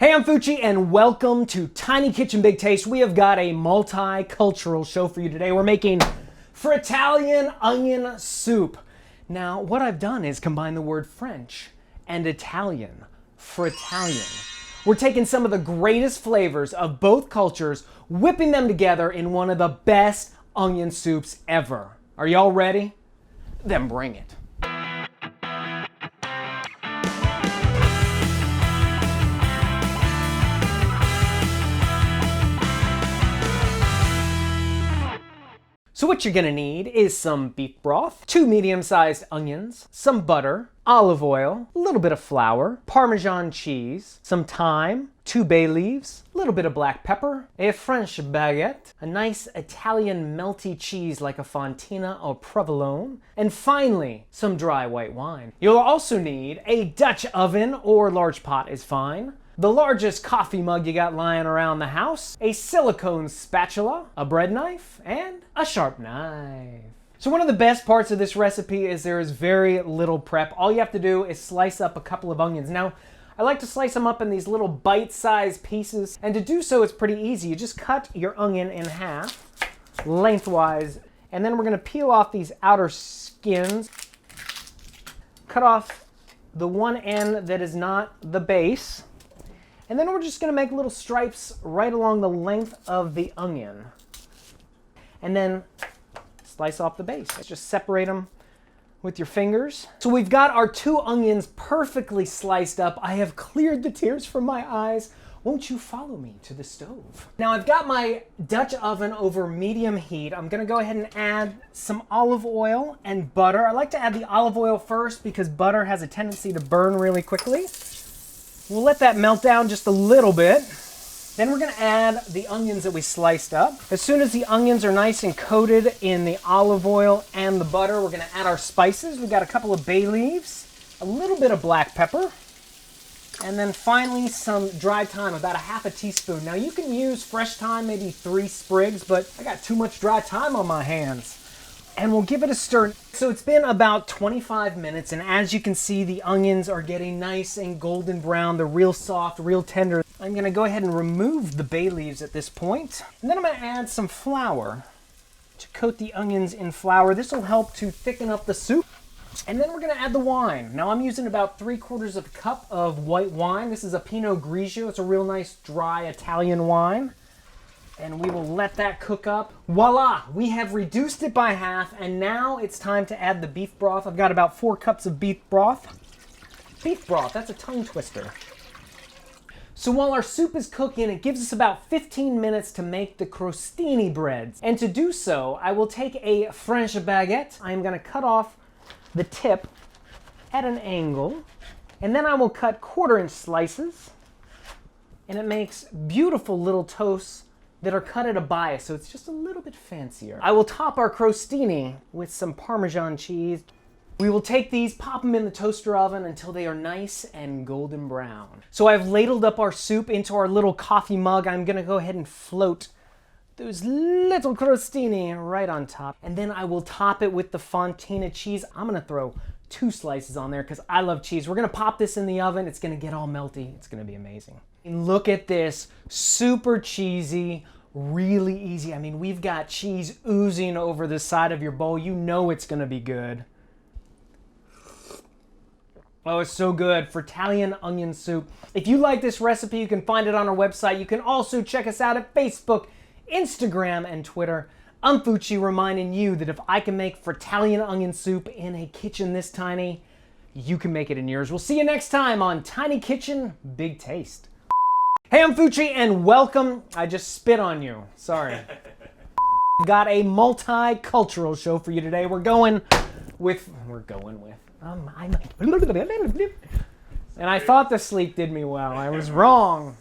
Hey, I'm Fucci, and welcome to Tiny Kitchen Big Taste. We have got a multicultural show for you today. We're making Fretalian onion soup. Now, what I've done is combine the word French and Italian. Fretalian. We're taking some of the greatest flavors of both cultures, whipping them together in one of the best onion soups ever. Are y'all ready? Then bring it. So what you're gonna need is some beef broth, 2 medium-sized onions, some butter, olive oil, a little bit of flour, Parmesan cheese, some thyme, 2 bay leaves, a little bit of black pepper, a French baguette, a nice Italian melty cheese like a fontina or provolone, and finally, some dry white wine. You'll also need a Dutch oven or large pot is fine, the largest coffee mug you got lying around the house, a silicone spatula, a bread knife, and a sharp knife. So one of the best parts of this recipe is there is very little prep. All you have to do is slice up a couple of onions. Now, I like to slice them up in these little bite-sized pieces, and to do so it's pretty easy. You just cut your onion in half, lengthwise, and then we're gonna peel off these outer skins, cut off the one end that is not the base, and then we're just gonna make little stripes right along the length of the onion. And then slice off the base. Just separate them with your fingers. So we've got our 2 onions perfectly sliced up. I have cleared the tears from my eyes. Won't you follow me to the stove? Now I've got my Dutch oven over medium heat. I'm gonna go ahead and add some olive oil and butter. I like to add the olive oil first because butter has a tendency to burn really quickly. We'll let that melt down just a little bit. Then we're gonna add the onions that we sliced up. As soon as the onions are nice and coated in the olive oil and the butter, we're gonna add our spices. We've got a couple of bay leaves, a little bit of black pepper, and then finally some dried thyme, about a half a teaspoon. Now you can use fresh thyme, maybe 3 sprigs, but I got too much dry thyme on my hands. And we'll give it a stir. So it's been about 25 minutes, and as you can see, the onions are getting nice and golden brown. They're real soft, real tender. I'm gonna go ahead and remove the bay leaves at this point. And then I'm gonna add some flour to coat the onions in flour. This will help to thicken up the soup. And then we're gonna add the wine. Now I'm using about 3/4 of a cup of white wine. This is a Pinot Grigio. It's a real nice dry Italian wine. And we will let that cook up. Voila, we have reduced it by half, and now it's time to add the beef broth. I've got about 4 cups of beef broth. Beef broth, that's a tongue twister. So while our soup is cooking, it gives us about 15 minutes to make the crostini breads. And to do so, I will take a French baguette. I am gonna cut off the tip at an angle, and then I will cut 1/4-inch slices, and it makes beautiful little toasts that are cut at a bias, so it's just a little bit fancier. I will top our crostini with some Parmesan cheese. We will take these, pop them in the toaster oven until they are nice and golden brown. So I've ladled up our soup into our little coffee mug. I'm gonna go ahead and float those little crostini right on top. And then I will top it with the fontina cheese. I'm gonna throw 2 slices on there because I love cheese. We're gonna pop this in the oven. It's gonna get all melty. It's gonna be amazing. And look at this, super cheesy, really easy. I mean, we've got cheese oozing over the side of your bowl. You know it's gonna be good. Oh, it's so good. Fretalian onion soup. If you like this recipe, you can find it on our website. You can also check us out at Facebook, Instagram, and Twitter. I'm Fucci, reminding you that if I can make Fretalian onion soup in a kitchen this tiny, you can make it in yours. We'll see you next time on Tiny Kitchen Big Taste. Hey, I'm Fucci, and welcome. I just spit on you. Sorry. Got a multicultural show for you today. We're going with. And I thought the sleep did me well. I was wrong.